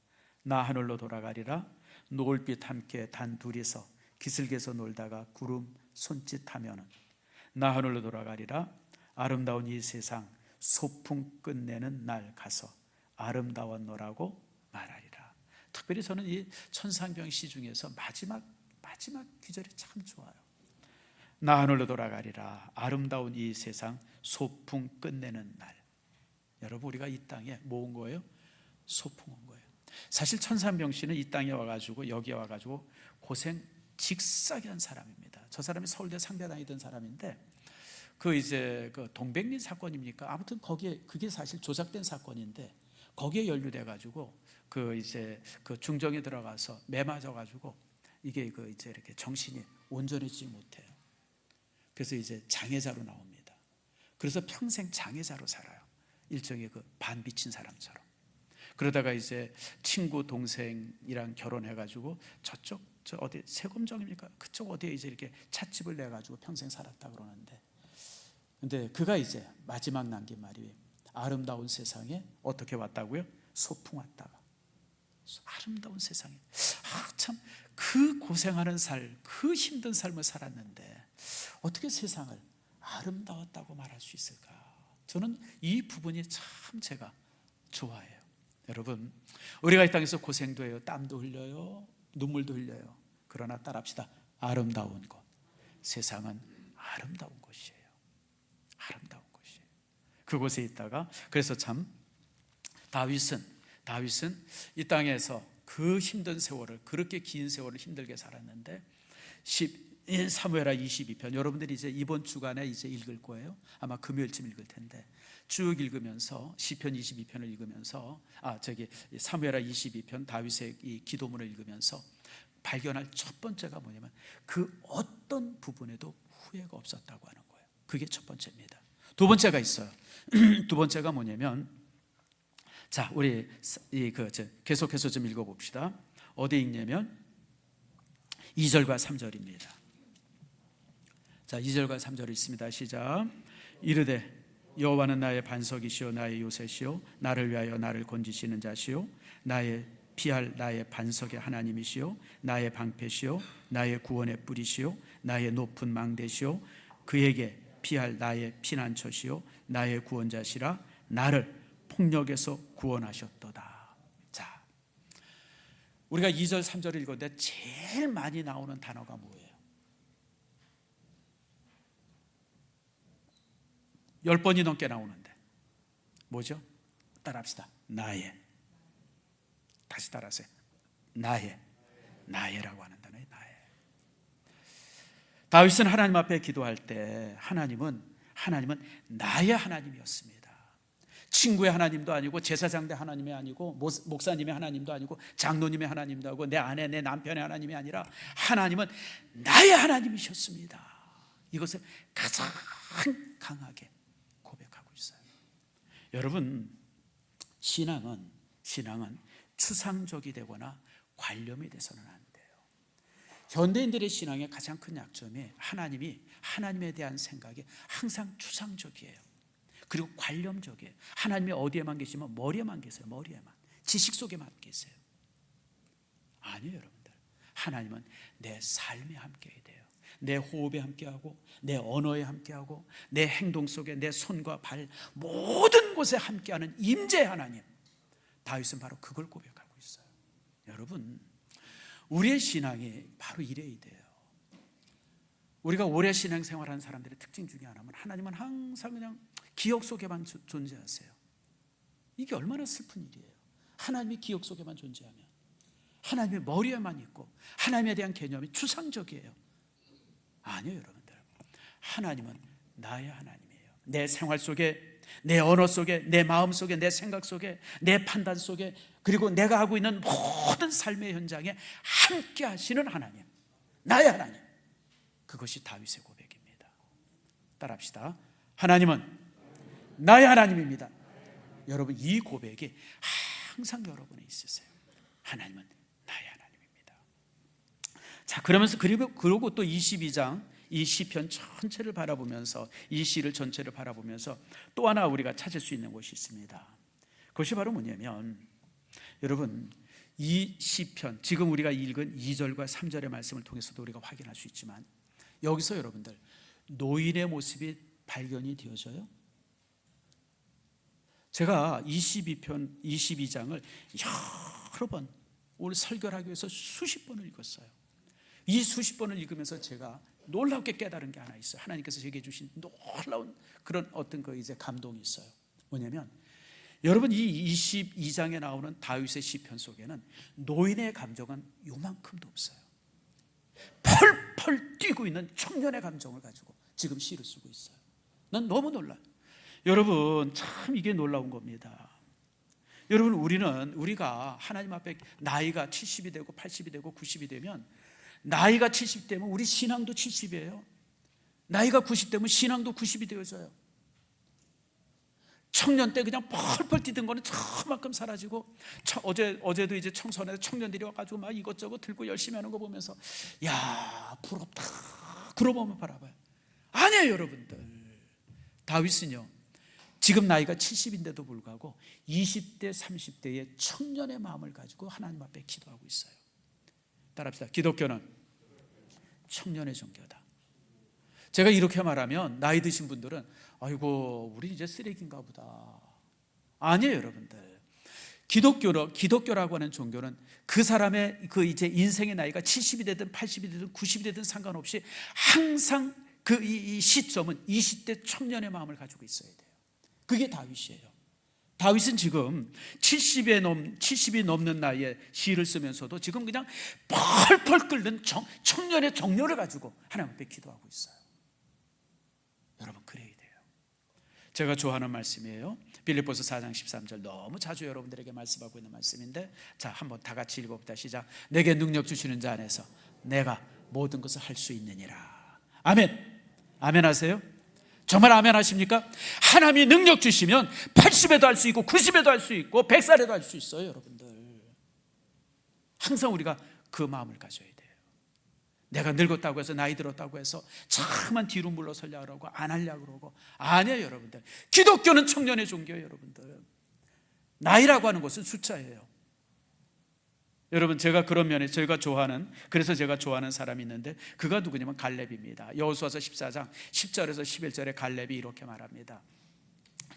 나 하늘로 돌아가리라. 노을빛 함께 단 둘이서 기슭에서 놀다가 구름 손짓하면은 나 하늘로 돌아가리라. 아름다운 이 세상 소풍 끝내는 날 가서 아름다웠노라고 말하리라. 특별히 저는 이 천상병 시 중에서 마지막 구절이 참 좋아요. 나 하늘로 돌아가리라. 아름다운 이 세상 소풍 끝내는 날. 여러분, 우리가 이 땅에 뭐 온 거예요? 소풍 온 거예요. 사실 천상병 씨는 이 땅에 와가지고 여기에 와가지고 고생 직사게 한 사람입니다. 저 사람이 서울대 상대 다니던 사람인데 그 동백리 사건입니까? 아무튼 그게 사실 조작된 사건인데 거기에 연루돼 가지고 이제 그 중정에 들어가서 매 맞아가지고 이게 이제 이렇게 정신이 온전해지지 못해요. 그래서 이제 장애자로 나옵니다. 그래서 평생 장애자로 살아요. 일종의 반 비친 사람처럼. 그러다가 이제 친구 동생이랑 결혼해가지고 저 어디 세검정입니까? 그쪽 어디에 이제 이렇게 찻집을 내가지고 평생 살았다 그러는데, 근데 그가 이제 마지막 남긴 말이 아름다운 세상에 어떻게 왔다고요? 소풍 왔다가. 아름다운 세상에. 참 그 고생하는 그 힘든 삶을 살았는데 어떻게 세상을 아름다웠다고 말할 수 있을까? 저는 이 부분이 참 제가 좋아해요. 여러분, 우리가 이 땅에서 고생도 해요. 땀도 흘려요. 눈물도 흘려요. 그러나 따라합시다. 아름다운 곳. 세상은 아름다운 곳이에요. 아름다운 곳이에요. 그곳에 있다가, 그래서 참 다윗은 이 땅에서 그 힘든 세월을, 그렇게 긴 세월을 힘들게 살았는데 사무엘하 22편, 여러분들이 이제 이번 주간에 이제 읽을 거예요. 아마 금요일쯤 읽을 텐데 쭉 읽으면서 시편 22편을 읽으면서 사무엘하 22편 다윗의 이 기도문을 읽으면서 발견할 첫 번째가 뭐냐면 그 어떤 부분에도 후회가 없었다고 하는 거예요. 그게 첫 번째입니다. 두 번째가 있어요. 두 번째가 뭐냐면, 자, 우리 계속해서 좀 읽어봅시다. 어디 읽냐면 2절과 3절입니다. 자, 2절과 3절이 있습니다. 시작. 이르되 여호와는 나의 반석이시오 나의 요새시오 나를 위하여 나를 건지시는 자시오 나의 피할 나의 반석의 하나님이시오 나의 방패시오 나의 구원의 뿌리시오 나의 높은 망대시오 그에게 피할 나의 피난처시오 나의 구원자시라 나를 폭력에서 구원하셨도다. 자, 우리가 2절 3절을 읽었는데 제일 많이 나오는 단어가 뭐예요? 10번이 넘게 나오는데 뭐죠? 따라합시다. 나의. 다시 따라하세요. 나의라고 하는 단어예요. 나의. 다윗은 하나님 앞에 기도할 때 하나님은 나의 하나님이었습니다. 친구의 하나님도 아니고 제사장대 하나님이 아니고 목사님의 하나님도 아니고 장로님의 하나님도 아니고 내 아내 내 남편의 하나님이 아니라 하나님은 나의 하나님이셨습니다. 이것을 가장 강하게 고백하고 있어요. 여러분, 신앙은 추상적이 되거나 관념이 돼서는 안 돼요. 현대인들의 신앙의 가장 큰 약점이 하나님에 대한 생각이 항상 추상적이에요. 그리고 관념적이에요. 하나님이 어디에만 계시면 머리에만 계세요. 머리에만. 지식 속에만 계세요. 아니에요, 여러분들. 하나님은 내 삶에 함께해야 돼요. 내 호흡에 함께하고 내 언어에 함께하고 내 행동 속에 내 손과 발 모든 곳에 함께하는 임재 하나님. 다윗은 바로 그걸 고백하고 있어요. 여러분, 우리의 신앙이 바로 이래야 돼요. 우리가 오래 신앙생활하는 사람들의 특징 중에 하나는 하나님은 항상 그냥 기억 속에만 존재하세요. 이게 얼마나 슬픈 일이에요. 하나님이 기억 속에만 존재하면, 하나님의 머리에만 있고 하나님에 대한 개념이 추상적이에요. 아니에요, 여러분들. 하나님은 나의 하나님이에요. 내 생활 속에, 내 언어 속에, 내 마음 속에, 내 생각 속에, 내 판단 속에, 그리고 내가 하고 있는 모든 삶의 현장에 함께 하시는 하나님, 나의 하나님. 그것이 다윗의 고백입니다. 따라합시다. 하나님은 나의 하나님입니다. 여러분, 이 고백이 항상 여러분에 있으세요. 하나님은 나의 하나님입니다. 자, 그러면서 그리고 또 22장 이 시편 전체를 바라보면서, 이 시를 전체를 바라보면서 또 하나 우리가 찾을 수 있는 곳이 있습니다. 그것이 바로 뭐냐면, 여러분, 이 시편, 지금 우리가 읽은 2절과 3절의 말씀을 통해서도 우리가 확인할 수 있지만, 여기서 여러분들 노인의 모습이 발견이 되어져요. 제가 22편, 22장을 여러 번 오늘 설교를 하기 위해서 수십 번을 읽었어요. 이 수십 번을 읽으면서 제가 놀랍게 깨달은 게 하나 있어요. 하나님께서 제게 주신 놀라운 그런 어떤 이제 감동이 있어요. 뭐냐면, 여러분, 이 22장에 나오는 다윗의 시편 속에는 노인의 감정은 요만큼도 없어요. 펄펄 뛰고 있는 청년의 감정을 가지고 지금 시를 쓰고 있어요. 난 너무 놀라요. 여러분, 참 이게 놀라운 겁니다. 여러분, 우리가 하나님 앞에 나이가 70이 되고 80이 되고 90이 되면, 나이가 70 되면 우리 신앙도 70이에요. 나이가 90 되면 신앙도 90이 되어져요. 청년 때 그냥 펄펄 뛰던 거는 저만큼 사라지고, 어제도 이제 청소년에 청년들이 와가지고 막 이것저것 들고 열심히 하는 거 보면서, 야, 부럽다, 그러고 보면 바라봐요. 아니에요, 여러분들. 다윗은요, 지금 나이가 70인데도 불구하고 20대 30대의 청년의 마음을 가지고 하나님 앞에 기도하고 있어요. 따라합시다. 기독교는 청년의 종교다. 제가 이렇게 말하면 나이 드신 분들은 아이고, 우리 이제 쓰레기인가 보다. 아니에요, 여러분들. 기독교라고 하는 종교는 그 사람의 그 이제 인생의 나이가 70이 되든 80이 되든 90이 되든 상관없이 항상 이 시점은 20대 청년의 마음을 가지고 있어야 돼요. 그게 다윗이에요. 다윗은 지금 70이 넘는 나이에 시를 쓰면서도 지금 그냥 펄펄 끓는 청년의 정열을 가지고 하나님 앞에 기도하고 있어요. 여러분, 그래야 돼요. 제가 좋아하는 말씀이에요. 빌립보서 4장 13절, 너무 자주 여러분들에게 말씀하고 있는 말씀인데, 자, 한번 다 같이 읽어봅시다. 시작. 내게 능력 주시는 자 안에서 내가 모든 것을 할 수 있느니라. 아멘. 아멘 하세요? 정말 아멘 하십니까? 하나님이 능력 주시면 80에도 할 수 있고 90에도 할 수 있고 100살에도 할 수 있어요, 여러분들. 항상 우리가 그 마음을 가져야 돼요. 내가 늙었다고 해서, 나이 들었다고 해서 자꾸만 뒤로 물러서려고 그러고 안 하려고 그러고, 아니에요, 여러분들. 기독교는 청년의 종교예요, 여러분들. 나이라고 하는 것은 숫자예요. 여러분, 제가 그런 면에 그래서 제가 좋아하는 사람이 있는데, 그가 누구냐면 갈렙입니다. 여호수아서 14장 10절에서 11절에 갈렙이 이렇게 말합니다.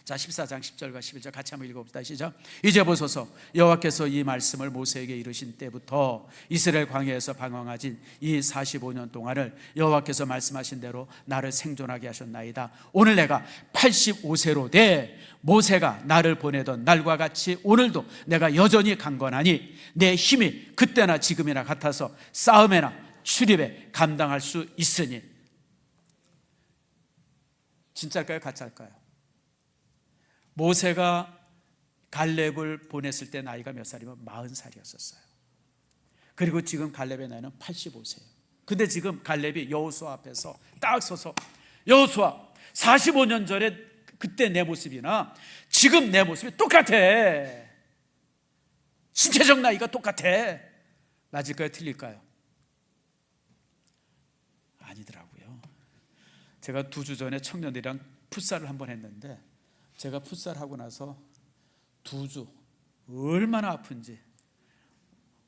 자, 14장 10절과 11절 같이 한번 읽어봅시다. 시작. 이제 보소서, 여호와께서 이 말씀을 모세에게 이르신 때부터 이스라엘 광야에서 방황하진 이 45년 동안을 여호와께서 말씀하신 대로 나를 생존하게 하셨나이다. 오늘 내가 85세로 돼 모세가 나를 보내던 날과 같이 오늘도 내가 여전히 강건하니 내 힘이 그때나 지금이나 같아서 싸움에나 출입에 감당할 수 있으니. 진짜일까요, 가짜일까요? 모세가 갈렙을 보냈을 때 나이가 몇 살이면 40살이었었어요. 그리고 지금 갈렙의 나이는 85세예요. 근데 지금 갈렙이 여호수아 앞에서 딱 서서, 여호수아, 45년 전에 그때 내 모습이나 지금 내 모습이 똑같아. 신체적 나이가 똑같아. 맞을까요, 틀릴까요? 아니더라고요. 제가 2주 전에 청년들이랑 풋살을 한번 했는데, 제가 풋살하고 나서 2주 얼마나 아픈지.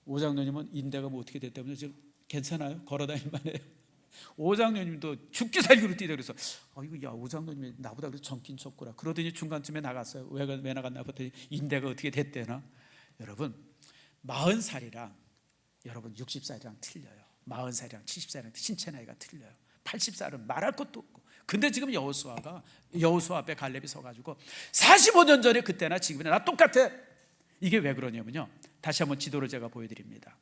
오장로님은 인대가 뭐 어떻게 됐다면서 지금 괜찮아요? 걸어다닐만 해요? 오장로님도 죽기 살기로 뛰다 그래서, 이거 야, 오장로님이 나보다 그래도 젊긴 젊구나. 그러더니 중간쯤에 나갔어요. 왜 나갔나 봤더니 인대가 어떻게 됐대나. 여러분, 40살이랑 여러분 60살이랑 틀려요. 40살이랑 70살이랑 신체 나이가 틀려요. 80살은 말할 것도 없고. 근데 지금 여호수아 앞에 갈렙이 서가지고 45년 전에 그때나 지금이나 나 똑같아. 이게 왜 그러냐면요, 다시 한번 지도를 제가 보여드립니다.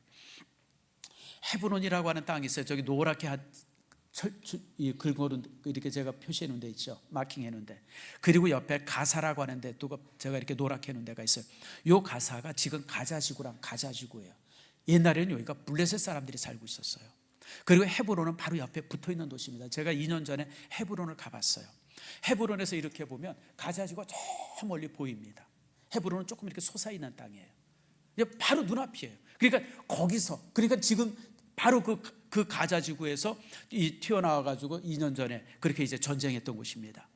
헤브론이라고 하는 땅이 있어요. 저기 노랗게 긁어놓은, 이렇게 제가 표시해 놓은 데 있죠. 마킹해 놓은 데. 그리고 옆에 가사라고 하는데 또 제가 이렇게 노랗게 해 놓은 데가 있어요. 요 가사가 지금 가자지구랑 가자지구예요. 옛날에는 여기가 블레셋 사람들이 살고 있었어요. 그리고 헤브론은 바로 옆에 붙어있는 도시입니다. 제가 2년 전에 헤브론을 가봤어요. 헤브론에서 이렇게 보면 가자지구가 저 멀리 보입니다. 헤브론은 조금 이렇게 솟아있는 땅이에요. 바로 눈앞이에요. 그러니까 거기서, 그러니까 지금 바로 그 가자지구에서 튀어나와가지고 2년 전에 그렇게 이제 전쟁했던 곳입니다.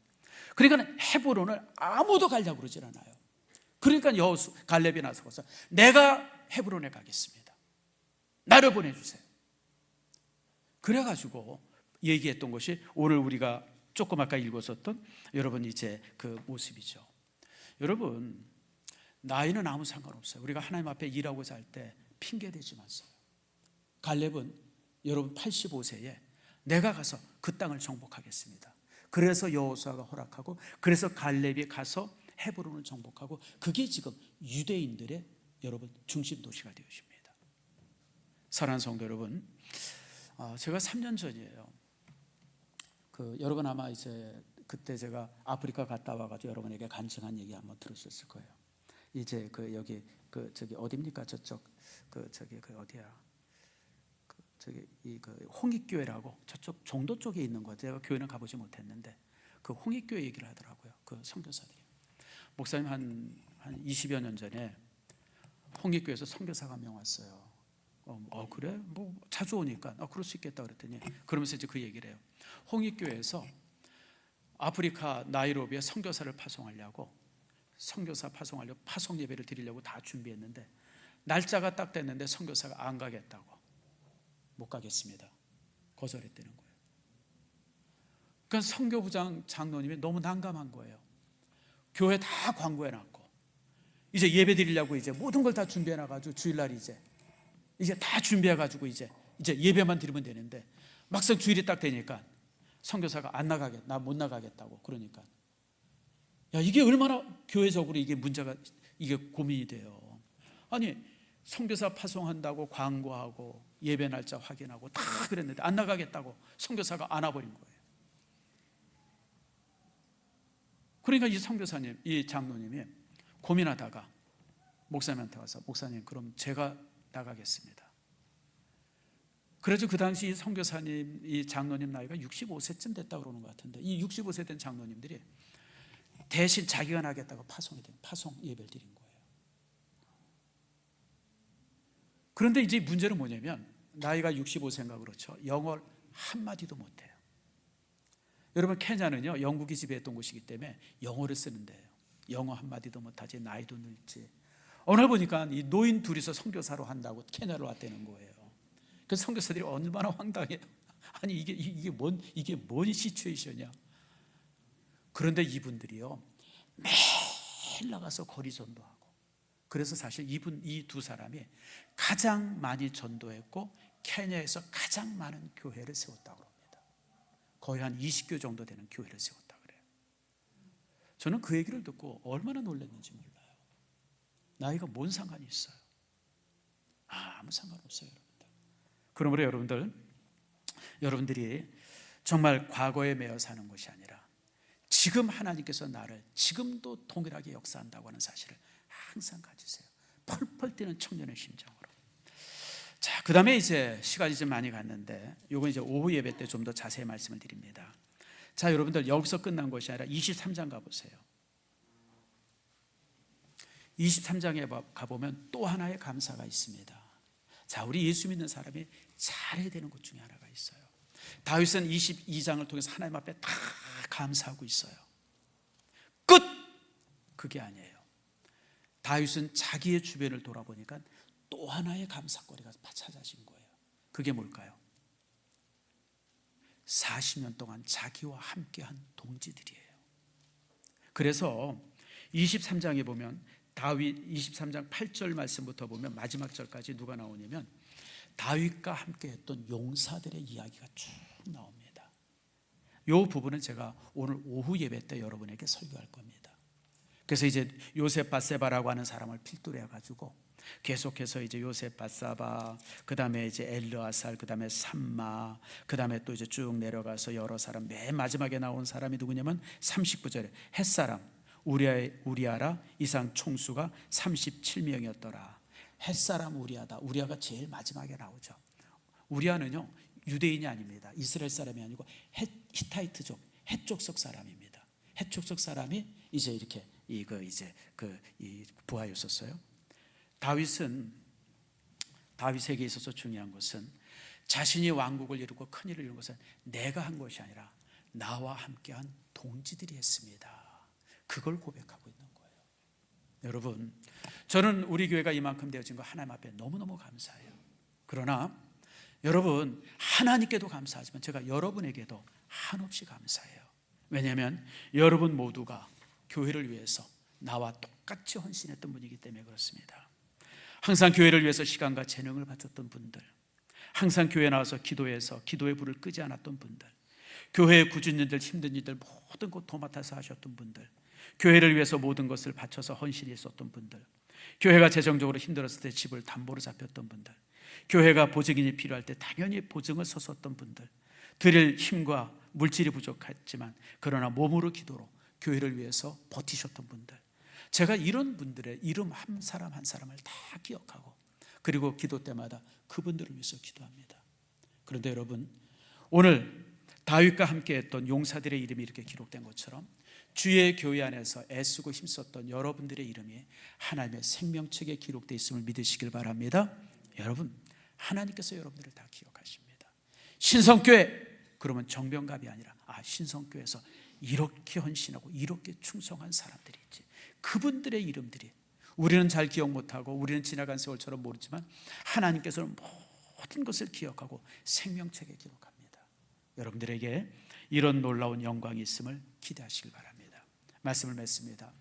그러니까 헤브론을 아무도 가려고 그러질 않아요. 그러니까 갈렙이 나서서 내가 헤브론에 가겠습니다. 나를 보내주세요. 그래가지고 얘기했던 것이 오늘 우리가 조금 아까 읽었었던 여러분 이제 그 모습이죠. 여러분, 나이는 아무 상관없어요. 우리가 하나님 앞에 일하고자 할 때 핑계 대지 마세요. 갈렙은 여러분 85세에 내가 가서 그 땅을 정복하겠습니다. 그래서 여호수아가 허락하고, 그래서 갈렙이 가서 헤브론을 정복하고, 그게 지금 유대인들의 여러분 중심 도시가 되어집니다. 사랑하는 성도 여러분, 제가 3년 전이에요. 여러분 아마 이제 그때 제가 아프리카 갔다 와가지고 여러분에게 간증한 얘기 한번 들으셨을 거예요. 이제 그 여기 그 저기 어디입니까? 저쪽 그 저기 그 어디야? 그 저기 이 그 홍익교회라고 저쪽 종도 쪽에 있는 거. 제가 교회는 가보지 못했는데 그 홍익교회 얘기를 하더라고요. 그 선교사들이. 목사님 한 20여 년 전에 홍익교회에서 선교사가 한 명 왔어요. 그래? 뭐 자주 오니까 그럴 수 있겠다 그랬더니 그러면서 이제 그 얘기를 해요. 홍익교회에서 아프리카 나이로비에 선교사를 파송하려고 파송 예배를 드리려고 다 준비했는데 날짜가 딱 됐는데 선교사가 안 가겠다고, 못 가겠습니다, 거절했다는 거예요. 그러니까 선교부장 장로님이 너무 난감한 거예요. 교회 다 광고해놨고 이제 예배 드리려고 이제 모든 걸 다 준비해놔가지고 주일날 이제 다 준비해가지고 이제 예배만 드리면 되는데 막상 주일이 딱 되니까 선교사가 나 못 나가겠다고. 그러니까 야, 이게 얼마나 교회적으로 이게 문제가, 이게 고민이 돼요. 아니 선교사 파송한다고 광고하고 예배 날짜 확인하고 다 그랬는데 안 나가겠다고 선교사가 안 와버린 거예요. 그러니까 이 선교사님, 이 장로님이 고민하다가 목사님한테 와서 목사님 그럼 제가 나가겠습니다. 그래서 그 당시 이 선교사님, 이 장로님 나이가 65세쯤 됐다 그러는 것 같은데 이 65세 된 장로님들이 대신 자기가 나겠다고 파송 예배를 드린 거예요. 그런데 이제 문제는 뭐냐면 나이가 65세인가 그렇죠. 영어를 한마디도 못해요. 여러분 케냐는요 영국이 지배했던 곳이기 때문에 영어를 쓰는데요, 영어 한마디도 못하지, 나이도 늙지. 어느 날 보니까 이 노인 둘이서 선교사로 한다고 케냐로 왔다는 거예요. 그래서 선교사들이 얼마나 황당해요. 아니 이게 뭔 시츄에이션이야. 그런데 이분들이요 매일 나가서 거리 전도하고, 그래서 사실 이 두 사람이 가장 많이 전도했고 케냐에서 가장 많은 교회를 세웠다고 합니다. 거의 한 20교 정도 되는 교회를 세웠다 그래요. 저는 그 얘기를 듣고 얼마나 놀랐는지 몰라요. 나이가 뭔 상관이 있어요? 아무 상관없어요, 여러분들. 그러므로 여러분들이 정말 과거에 매여 사는 것이 아니라 지금 하나님께서 나를 지금도 동일하게 역사한다고 하는 사실을 항상 가지세요. 펄펄 뛰는 청년의 심정으로. 자, 그 다음에 이제 시간이 좀 많이 갔는데 요건 이제 오후 예배 때 좀 더 자세히 말씀을 드립니다. 자, 여러분들 여기서 끝난 것이 아니라 23장 가보세요. 23장에 가보면 또 하나의 감사가 있습니다. 자, 우리 예수 믿는 사람이 잘해야 되는 것 중에 하나가 있어요. 다윗은 22장을 통해서 하나님 앞에 다 감사하고 있어요. 끝! 그게 아니에요. 다윗은 자기의 주변을 돌아보니까 또 하나의 감사거리가 찾아진 거예요. 그게 뭘까요? 40년 동안 자기와 함께한 동지들이에요. 그래서 23장에 보면 다윗 23장 8절 말씀부터 보면 마지막 절까지 누가 나오냐면 다윗과 함께했던 용사들의 이야기가 쭉 나옵니다. 이 부분은 제가 오늘 오후 예배 때 여러분에게 설교할 겁니다. 그래서 이제 요셉 밧세바라고 하는 사람을 필두로 해가지고 계속해서 이제 요셉 밧세바, 그 다음에 이제 엘르아살, 그 다음에 삼마, 그 다음에 또 이제 쭉 내려가서 여러 사람, 맨 마지막에 나온 사람이 누구냐면 39절에 햇사람 우리아라 이상 총수가 37명이었더라. 햇사람 우리아가 제일 마지막에 나오죠. 우리아는요 유대인이 아닙니다. 이스라엘 사람이 아니고 히타이트족, 헷족속 사람입니다. 헷족속 사람이 이제 이렇게 이 부하였었어요. 다윗에게 있어서 중요한 것은 자신이 왕국을 이루고 큰 일을 이룬 것은 내가 한 것이 아니라 나와 함께한 동지들이 했습니다. 그걸 고백하고 있는 거예요. 여러분, 저는 우리 교회가 이만큼 되어진 거 하나님 앞에 너무너무 감사해요. 그러나 여러분, 하나님께도 감사하지만 제가 여러분에게도 한없이 감사해요. 왜냐하면 여러분 모두가 교회를 위해서 나와 똑같이 헌신했던 분이기 때문에 그렇습니다. 항상 교회를 위해서 시간과 재능을 바쳤던 분들, 항상 교회 나와서 기도해서 기도의 불을 끄지 않았던 분들, 교회의 굳은 일들, 힘든 일들 모든 것 도맡아서 하셨던 분들, 교회를 위해서 모든 것을 바쳐서 헌신했었던 분들, 교회가 재정적으로 힘들었을 때 집을 담보로 잡혔던 분들, 교회가 보증인이 필요할 때 당연히 보증을 섰었던 분들, 드릴 힘과 물질이 부족했지만 그러나 몸으로 기도로 교회를 위해서 버티셨던 분들, 제가 이런 분들의 이름 한 사람 한 사람을 다 기억하고, 그리고 기도 때마다 그분들을 위해서 기도합니다. 그런데 여러분, 오늘 다윗과 함께 했던 용사들의 이름이 이렇게 기록된 것처럼 주의 교회 안에서 애쓰고 힘썼던 여러분들의 이름이 하나님의 생명책에 기록되어 있음을 믿으시길 바랍니다. 여러분, 하나님께서 여러분들을 다 기억하십니다. 신성교회, 그러면 정병갑이 아니라 신성교회에서 이렇게 헌신하고 이렇게 충성한 사람들이 있지, 그분들의 이름들이 우리는 잘 기억 못하고 우리는 지나간 세월처럼 모르지만 하나님께서는 모든 것을 기억하고 생명책에 기록합니다. 여러분들에게 이런 놀라운 영광이 있음을 기대하시길 바랍니다. 말씀을 맺습니다.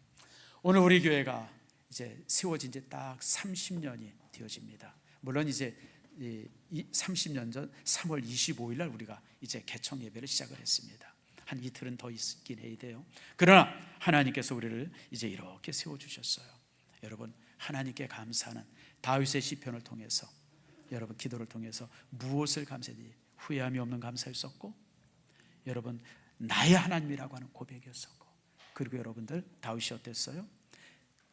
오늘 우리 교회가 이제 세워진 지 딱 30년이 되어집니다. 물론 이제 30년 전 3월 25일 날 우리가 이제 개청 예배를 시작을 했습니다. 한 이틀은 더 있긴 해야 돼요. 그러나 하나님께서 우리를 이제 이렇게 세워주셨어요. 여러분, 하나님께 감사하는 다윗의 시편을 통해서, 여러분 기도를 통해서 무엇을 감사했는지 후회함이 없는 감사였었고, 여러분 나의 하나님이라고 하는 고백이었었고, 그리고 여러분들 다윗이 어땠어요?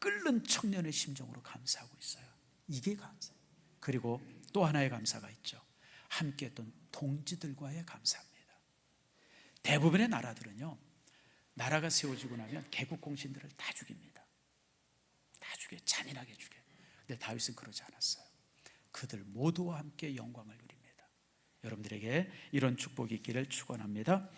끓는 청년의 심정으로 감사하고 있어요. 이게 감사예요. 그리고 또 하나의 감사가 있죠. 함께했던 동지들과의 감사입니다. 대부분의 나라들은요, 나라가 세워지고 나면 개국 공신들을 다 죽입니다. 다 죽여요. 잔인하게 죽여요. 근데 다윗은 그러지 않았어요. 그들 모두와 함께 영광을 누립니다. 여러분들에게 이런 축복이 있기를 축원합니다.